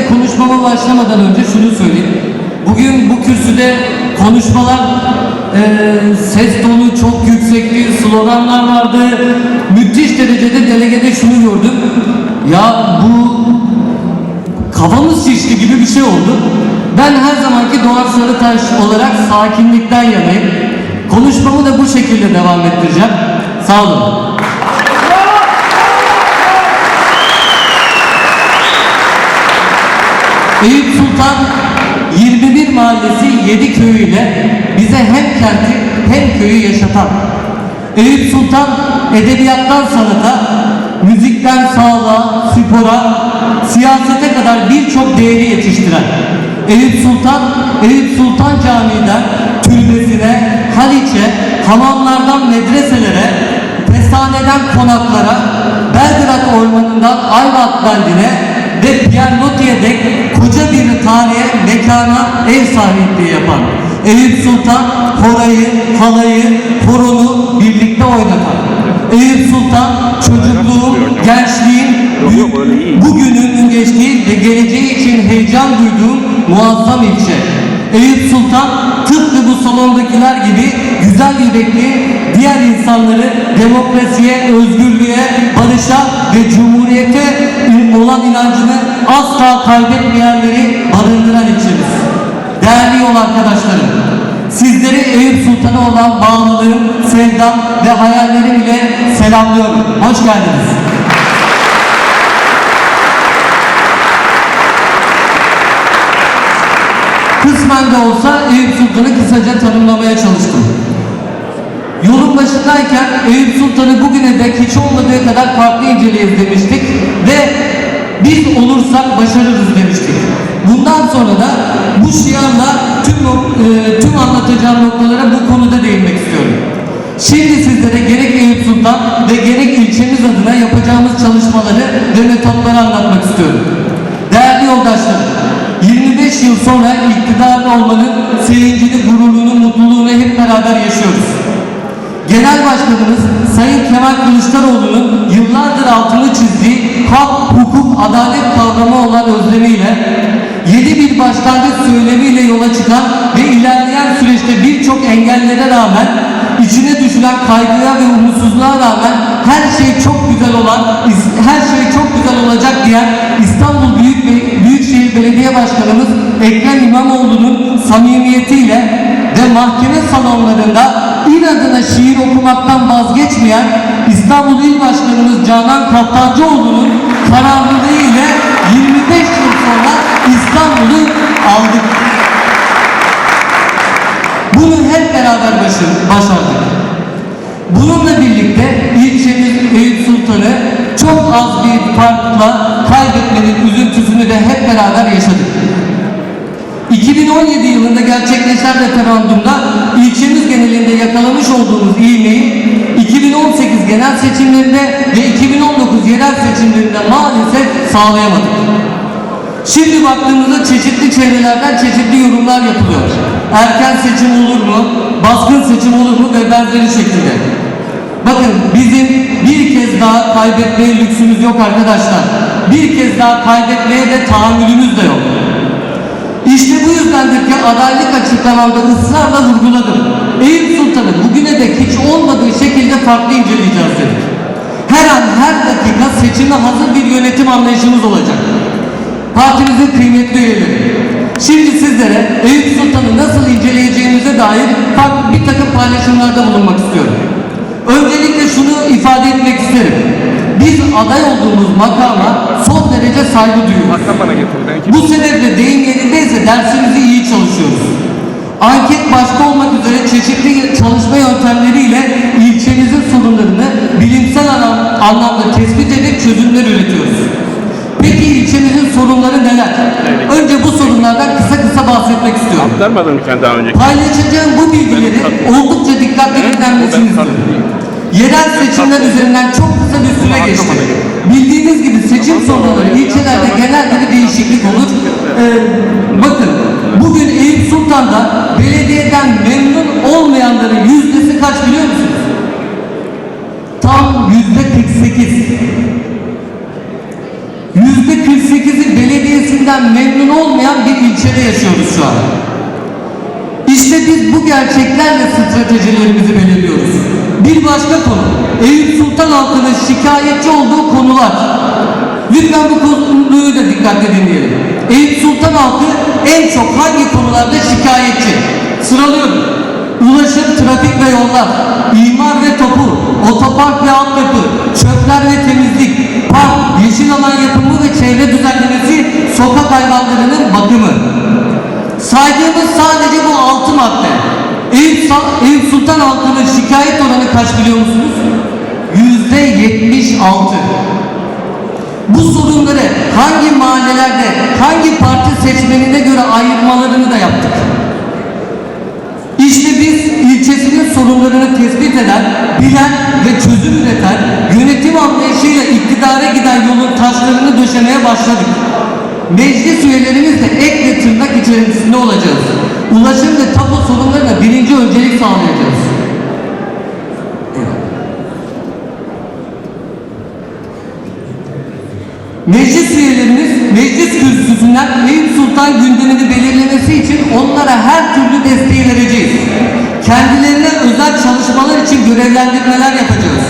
Öncelikle konuşmama başlamadan önce şunu söyleyeyim. Bugün bu kürsüde konuşmalar ses tonu çok yüksekti, sloganlar vardı. Müthiş derecede delegede şunu gördüm. Ya bu kafamız şişti gibi bir şey oldu. Ben her zamanki Doğan Sarıtaş olarak sakinlikten yanayım. Konuşmamı da bu şekilde devam ettireceğim. Sağ olun. Eyüp Sultan 21 mahallesi 7 köyüyle bize hem kenti hem köyü yaşatan, Eyüp Sultan edebiyattan sanata, müzikten sağlığa, spora, siyasete kadar birçok değeri yetiştiren, Eyüp Sultan Camii'den türbesine, Haliç'e, hamamlardan medreselere, Pesane'den konaklara, Belgrad Ormanı'ndan Ayvalık Beldi'ne ve Pierlotti'ye dek koca bir tarihe, mekana ev sahipliği yapan, Eyüp Sultan horayı, halayı, horonu birlikte oynatan, Eyüp Sultan çocukluğun, gençliğin, bugünün geçtiği ve geleceği için heyecan duyduğum muazzam ilçe. Eyüp Sultan tıpkı bu salondakiler gibi güzel yürekli diğer insanları demokrasiye, özgürlüğe, barışa ve cumhuriyete olan inancını asla kaybetmeyenleri barındıran ilçemiz. Değerli yol arkadaşlarım, sizleri Eyüp Sultan'a olan bağlılığım, sevdam ve hayallerim ile selamlıyorum. Hoş geldiniz. Kısmen de olsa Eyüp Sultan'ı kısaca tanımlamaya çalıştım. Yolun başındayken Eyüp Sultan'ı bugüne dek hiç olmadığı kadar farklı inceleyiz demiştik ve biz olursak başarırız demiştik. Bundan sonra da bu şiarla tüm anlatacağım noktalara bu konuda değinmek istiyorum. Şimdi sizlere gerek Eyüp Sultan ve gerek ilçemiz adına yapacağımız çalışmaları ve metotları anlatmak istiyorum. Değerli yoldaşlarım, 25 yıl sonra iktidarda olmanın sevincini, gururunu, mutluluğunu hep beraber yaşıyoruz. Genel Başkanımız Sayın Kemal Kılıçdaroğlu'nun yıllardır altını çizdiği hak, hukuk, adalet kavramı olan özlemiyle, yeni bir başlangıç söylemiyle yola çıkan ve ilerleyen süreçte birçok engellere rağmen, içine düşülen kaygıya ve umutsuzluğa rağmen her şey çok güzel olacak diyen İstanbul Büyükşehir Belediye Başkanımız Ekrem İmamoğlu'nun samimiyetiyle ve mahkeme salonlarında inadına şiir okumaktan vazgeçmeyen İstanbul İl Başkanımız Canan Kaftancıoğlu'nun kararlılığı ile 25 yıl sonra İstanbul'u aldık. Bunu hep beraber başardık. Bununla birlikte ilçemiz Eyüp Sultan'ı çok az bir farkla kaybetmenin üzüntüsünü de hep beraber yaşadık. 2017 yılında gerçekleşen referandumda ilçemiz genelinde yakalamış olduğumuz ivmeyi 2018 genel seçimlerinde ve 2019 yerel seçimlerinde maalesef sağlayamadık. Şimdi baktığımızda çeşitli çevrelerden çeşitli yorumlar yapılıyor. Erken seçim olur mu, baskın seçim olur mu ve benzeri şekilde. Bakın bizim bir kez daha kaybetmeye lüksümüz yok arkadaşlar. Bir kez daha kaybetmeye de tahammülümüz de yok. İşte bu yüzdendir ki adaylık açıklamamda ısrarla vurguladım. Eyüp Sultan'ı bugüne dek hiç olmadığı şekilde farklı inceleyeceğiz dedik. Her an her dakika seçime hazır bir yönetim anlayışımız olacak. Partimizin kıymetli üyeleri. Şimdi sizlere Eyüp Sultan'ı nasıl inceleyeceğimize dair farklı bir takım paylaşımlarda bulunmak istiyorum. Öncelikle şunu ifade etmek isterim. Biz aday olduğumuz makama son derece saygı duyuyoruz. Bu sebeple deyim yerindeyse dersimizi iyi çalışıyoruz. Anket başta olmak üzere çeşitli çalışma yöntemleriyle ilçemizin sorunlarını bilimsel anlamda tespit edip çözümler üretiyoruz. Peki ilçemizin sorunları neler? Önce bu sorunlardan kısa bahsetmek istiyorum. Aktarmadın mı sen daha önce? Paylaşacağım bu bilgileri oldukça dikkatli dinlenmesini istiyorum. Yerel seçimler üzerinden çok kısa bir süre geçti. Bildiğiniz gibi seçim sonraları ilçelerde genelde bir değişiklik olur. Bakın bugün Eyüp Sultan'da belediyeden memnun olmayanların yüzdesi kaç biliyor musunuz? Tam %48. %48'i belediyesinden memnun olmayan bir ilçede yaşıyoruz şu an. İşte biz bu gerçeklerle stratejilerimizi belirliyoruz. Bir başka konu, Eyüp Sultan halkının şikayetçi olduğu konular. Lütfen bu konuyu da dikkatle dinleyelim. Eyüp Sultan halkı en çok hangi konularda şikayetçi? Sıralıyorum. Ulaşım, trafik ve yollar, imar ve tapu, otopark ve altyapı, çöpler ve temizlik, park, yeşil alan yapımı ve çevre düzenlemesi, sokak hayvanlarının bakımı. Saydığımız sadece bu 6 madde. Eyüp Sultan halkının şikayet oranı kaç biliyor musunuz? %76. Bu sorunları hangi mahallelerde, hangi parti seçmenine göre ayırmalarını da yaptık. İşte biz ilçesinin sorunlarını tespit eden, bilen ve çözüm üreten, yönetim anlayışıyla iktidara giden yolun taşlarını döşemeye başladık. Meclis üyelerimiz de ek ve tırnak içerisinde olacağız. Ulaşım ve tapu sorunlarına birinci öncelik sağlayacağız. Meclis üyelerimiz meclis kürsüsünden Eyüp Sultan gündemini belirlemesi için onlara her türlü desteği vereceğiz. Kendilerine özel çalışmalar için görevlendirmeler yapacağız.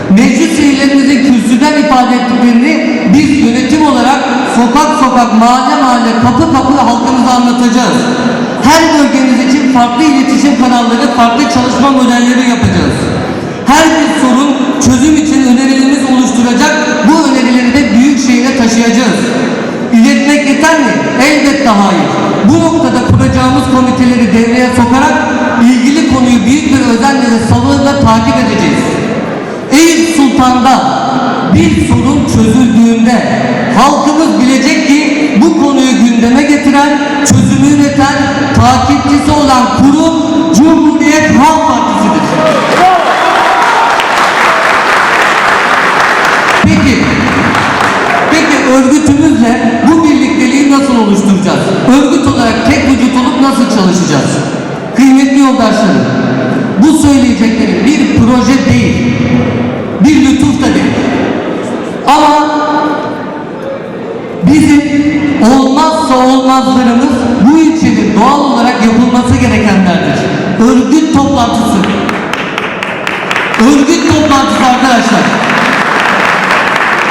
Meclis üyelerimizin kürsüden ifade ettiklerini biz yönetim olarak sokak sokak, mahalle mahalle, kapı kapı halkımıza anlatacağız. Her bölgemiz için farklı iletişim kanalları, farklı çalışma modelleri yapacağız. Her bir sorun çözüm için önerilerimiz oluşturacak, bu önerileri de büyükşehire taşıyacağız. İletmek yeter mi? Elbette hayır. Bu noktada kuracağımız komiteleri devreye sokarak ilgili konuyu büyük bir özenle ve sabırla takip edeceğiz. Eyüp Sultan'da bir sorun çözüldüğünde halkımız bilecek ki bu konuyu gündeme getiren, çözümü üreten, takipçisi olan kurum Cumhuriyet Halk Partisi'dir. Peki örgütümüzle bu birlikteliği nasıl oluşturacağız? Örgüt olarak tek vücut olup nasıl çalışacağız? Kıymetli yoldaşlarım, bu söyleyeceklerim bir proje değil, bir lütuf da değil. Ama bizim olmazsa olmazlarımız bu ilçenin doğal olarak yapılması gerekenlerdir. Örgüt toplantısı. Örgüt toplantısı arkadaşlar.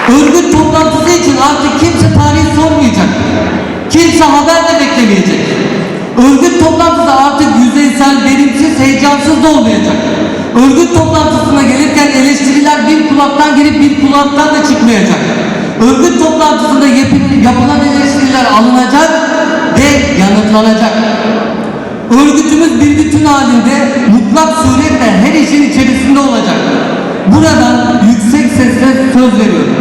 Örgüt toplantısı için artık kimse tarih sormayacak. Kimse haber de beklemeyecek. Örgüt toplantısı artık yüzeysel, verimsiz, heyecansız da olmayacak. Örgüt toplantısına gelirken eleştiriler bir kulaktan girip bir kulaktan da çıkmayacak. Örgüt toplantısında yapılan eleştiriler alınacak ve yanıtlanacak. Örgütümüz bir bütün halinde mutlak suretle her işin içerisinde olacak. Buradan yüksek sesle söz veriyorum.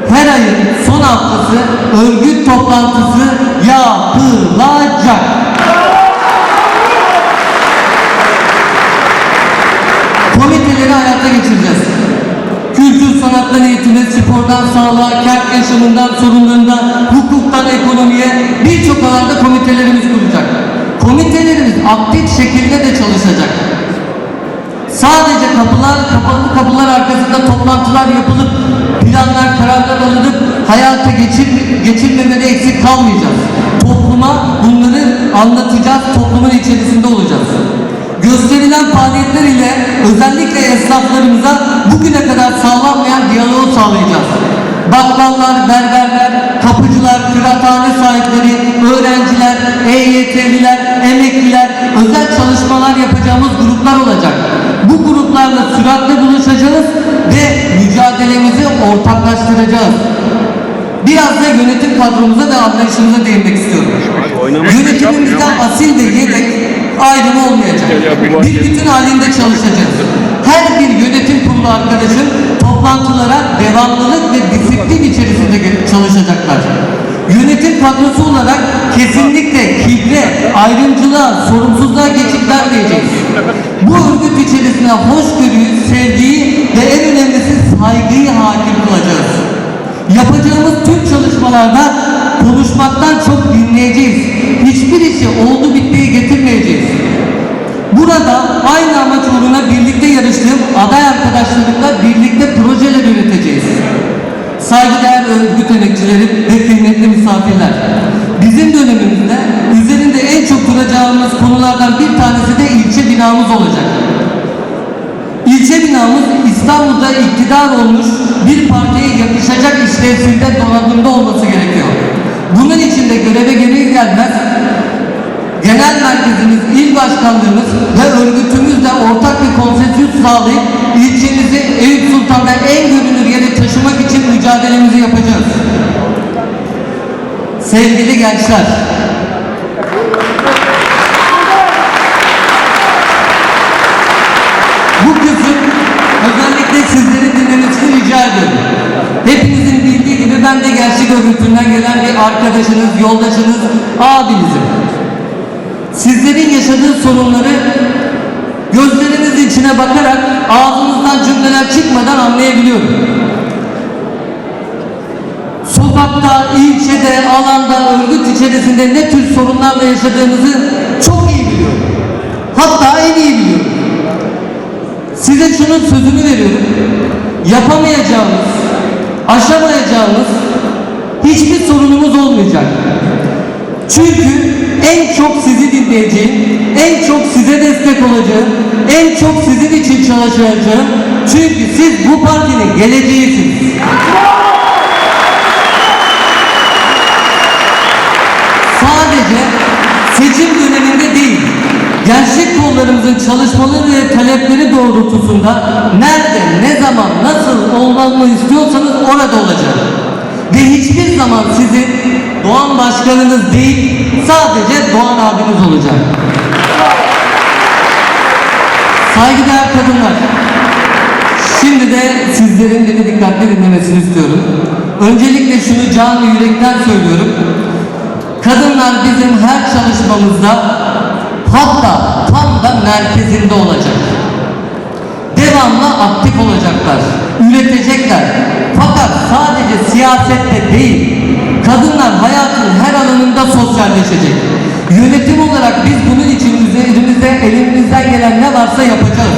Her ayın son haftası örgüt toplantısı yapılacak. Komiteleri hayata geçireceğiz. Kültür sanattan eğitime, spordan sağlığa, kent yaşamından sorunlarından, hukuktan ekonomiye birçok alanda komitelerimiz kuracak. Komitelerimiz aktif şekilde de çalışacak. Sadece kapalı kapılar arkasında toplantılar yapılıp, planlar, kararlar alınıp hayata geçirmemede eksik kalmayacağız. Topluma bunları anlatacağız, toplumun içerisinde olacağız. Gösterilen faaliyetler ile özellikle esnaflarımıza bugüne kadar sağlanmayan diyaloğu sağlayacağız. Bakkallar, berberler, kapıcılar, kıraathane sahipleri, öğrenciler, EYT'liler, emekliler, özel çalışmalar yapacağımız gruplar olacak. Bu gruplarla süratle buluşacağız ve mücadelemizi ortaklaştıracağız. Biraz da yönetim kadromuza ve anlayışımıza değinmek istiyorum. Yönetimimizde asil ve yedek ayrımı olmayacak. Bir bütün halinde çalışacağız. Her bir yönetim kurulu arkadaşım toplantılara devamlılık ve disiplin içerisinde çalışacaklar. Yönetim kadrosu olarak kesinlikle kibre, ayrımcılığa, sorumsuzluğa geçit vermeyeceğiz. Bu örgüt içerisinde hoşgörüyü, sevgiyi ve en önemlisi saygıyı hakim kılacağız. Yapacağımız tüm çalışmalarda konuşmaktan çok dinleyeceğiz. Hiçbir işi oldu bittiye getirmeyeceğiz. Burada aynı amaç uğruna birlikte yarıştığım aday arkadaşlarımla birlikte projeler üreteceğiz. saygıdeğer örgüt emekçileri ve kıymetli misafirler. Bizim dönemimizde üzerinde en çok duracağımız konulardan bir tanesi de ilçe binamız olacak. İlçe binamız İstanbul'da iktidar olmuş bir partiye yakışacak işlevsinde donanımda olması gerekiyor. Bunun için de göreve gelir gelmez genel merkezimiz, il başkanlığımız ve örgütümüzle ortak bir konsensüs sağlayıp ilçemizi Eyüp Sultan'da en görünür yere taşımak için mücadelemizi yapacağız. Sevgili gençler, bu kısım özellikle sizleri dinlemesini rica ediyorum. Hepinizin bildiği gibi ben de gençlik örgütünden gelen bir arkadaşınız, yoldaşınız, abinizim. Sizlerin yaşadığı sorunları gözlerinizin içine bakarak ağzınızdan cümleler çıkmadan anlayabiliyorum. Sokakta, ilçede, alanda, örgüt içerisinde ne tür sorunlarla yaşadığınızı çok iyi biliyorum. Hatta en iyi biliyorum. Size şunun sözünü veriyorum. Yapamayacağımız, aşamayacağımız hiçbir sorunumuz olmayacak. Çünkü en çok sizi dinleyeceğim, en çok size destek olacağım, en çok sizin için çalışacağım. Çünkü siz bu partinin geleceğisiniz. Sadece seçim döneminde değil, gençlik kollarımızın çalışmaları ve talepleri doğrultusunda nerede, ne zaman, nasıl olmamı istiyorsanız orada olacak. Ve hiçbir zaman sizin Doğan Başkanınız değil, sadece Doğan abiniz olacak. Saygıdeğer kadınlar, şimdi de sizlerin beni dikkatli dinlemesini istiyorum. Öncelikle şunu canı yürekten söylüyorum. Kadınlar bizim her çalışmamızda, hatta tam da merkezinde olacak. Devamlı aktif olacaklar, üretecekler. Fakat sadece siyasette değil, kadınlar hayatın her alanında sosyalleşecek. Yönetim olarak biz bunun için üzerimizde elimizden gelen ne varsa yapacağız.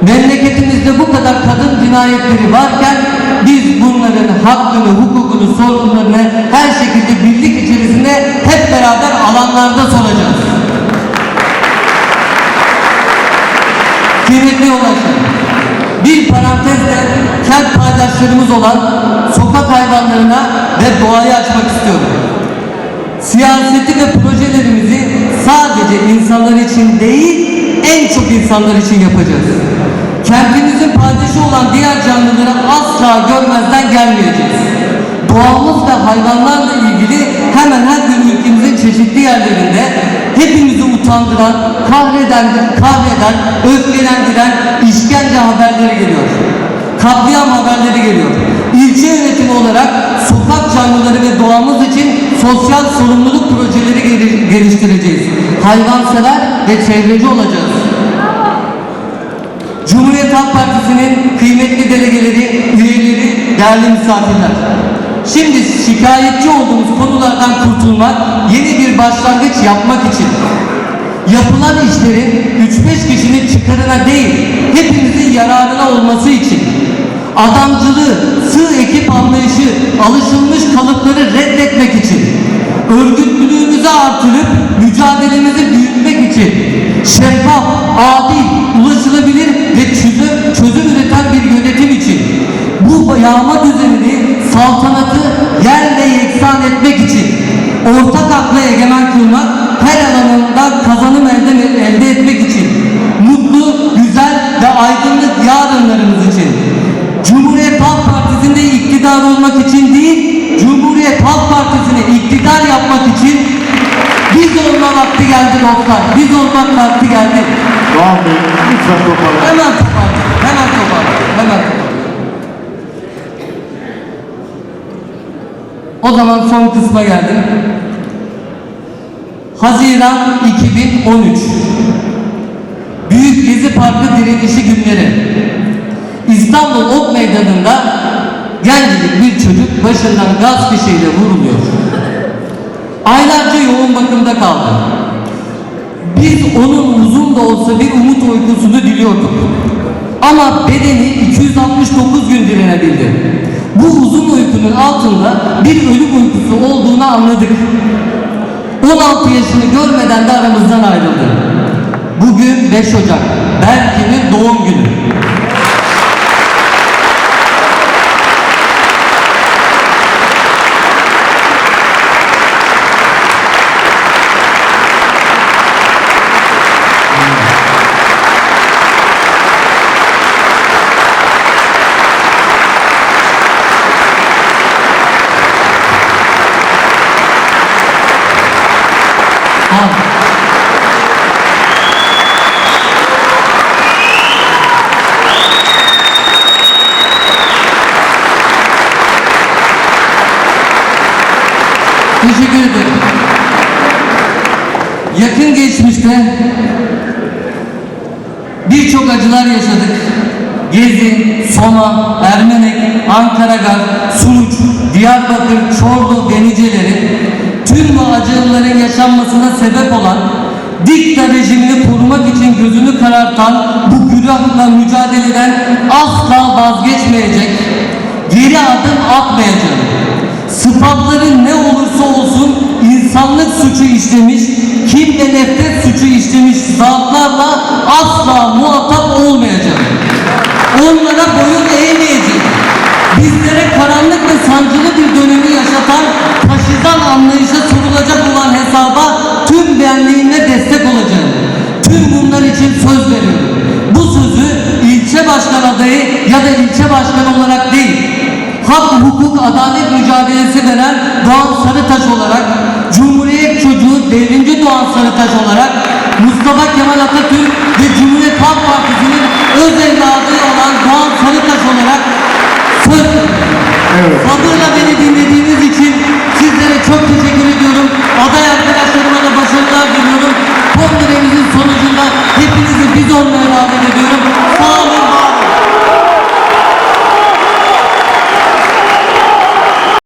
Memleketimizde bu kadar kadın cinayetleri varken biz bunların hakkını, hukukunu, sorunlarını her şekilde birlik içerisinde hep beraber alanlarda soracağız. Kıymetli yoldaşlar, bir parantezle kent paydaşlarımız olan sokak hayvanlarına ve doğayı açmak istiyorum. Siyaseti ve projelerimizi sadece insanlar için değil, en çok insanlar için yapacağız. Kentimizin paydaşı olan diğer canlıları asla görmezden gelmeyeceğiz. Doğamız ve hayvanlarla ilgili hemen her gün ülkemizin çeşitli yerlerinde hepimizi utandıran, kahreden, öfkelendiren işkence haberleri geliyor. Katliam haberleri geliyor. İlçe yönetimi olarak sokak canlıları ve doğamız için sosyal sorumluluk projeleri geliştireceğiz. Hayvansever ve çevreci olacağız. Cumhuriyet Halk Partisi'nin kıymetli delegeleri, üyeleri, değerli misafirler. Şimdi şikayetçi olduğumuz konulardan kurtulmak, yeni bir başlangıç yapmak için, yapılan işlerin 3-5 kişinin çıkarına değil, hepimizin yararına olması için, adamcılığı, sığ ekip anlayışı, alışılmış kalıpları reddetmek için, örgütlülüğümüzü artırıp mücadelemizi büyütmek için, şeffaf, adil, ulaşılabilir ve çözüm üreten bir yönetim için, bu yağma düzenini, saltanatı yerle yeksan etmek için, ortak akla egemen kılmak, her alanından kazanım elde etmek için, mutlu, güzel ve aydınlık yarınlarımız için, Cumhuriyet Halk Partisi'nde iktidar olmak için değil, Cumhuriyet Halk Partisi'ne iktidar yapmak için biz olma vakti geldi dostlar. Biz olmak vakti geldi. Doğan Bey, lütfen toparlayın. Hemen toparlayın. O zaman son kısma geldim. Haziran 2013. Büyük Gezi Parkı direnişi günleri. İstanbul Ok Meydanı'nda gencecik bir çocuk başından gaz fişeğiyle vuruluyor. Aylarca yoğun bakımda kaldı. Biz onun uzun da olsa bir umut uykusunu diliyorduk. Ama bedeni 269 gün direnebildi. Bu uzun uykunun altında bir ölüm uykusu olduğunu anladık. 16 yaşını görmeden de aramızdan ayrıldı. Bugün 5 Ocak, Berke'nin doğum günü. Teşekkür ederim. Yakın geçmişte birçok acılar yaşadık. Gezi, Soma, Ermenek, Ankaragaz, Suruç, Diyarbakır, Çorlu ve niceleri tüm bu acıların yaşanmasına sebep olan dikta rejimini korumak için gözünü karartan bu günahla mücadeleden asla vazgeçmeyecek, geri adım atmayacak. Sıfatları ne olursa olsun insanlık suçu işlemiş, kin ve nefret suçu işlemiş zatlarla asla muhatap olmayacak. Onlara boyun eğmeyecek. Bizlere karanlık ve sancılı bir dönemi yaşatan taşıdan anlayışa sorulacak olan hesaba tüm benliğimle destek olacağım. Tüm bunlar için söz veriyorum. Bu sözü ilçe başkan adayı ya da ilçe başkanı olarak değil, hak, hukuk, adalet mücadelesi veren Doğan Sarıtaş olarak, Cumhuriyet çocuğu devrimci Doğan Sarıtaş olarak, Mustafa Kemal Atatürk ve Cumhuriyet Halk Partisi'nin öz evladı olan Doğan Sarıtaş olarak söz veriyorum. Evet. Sabırla beni dinleyin.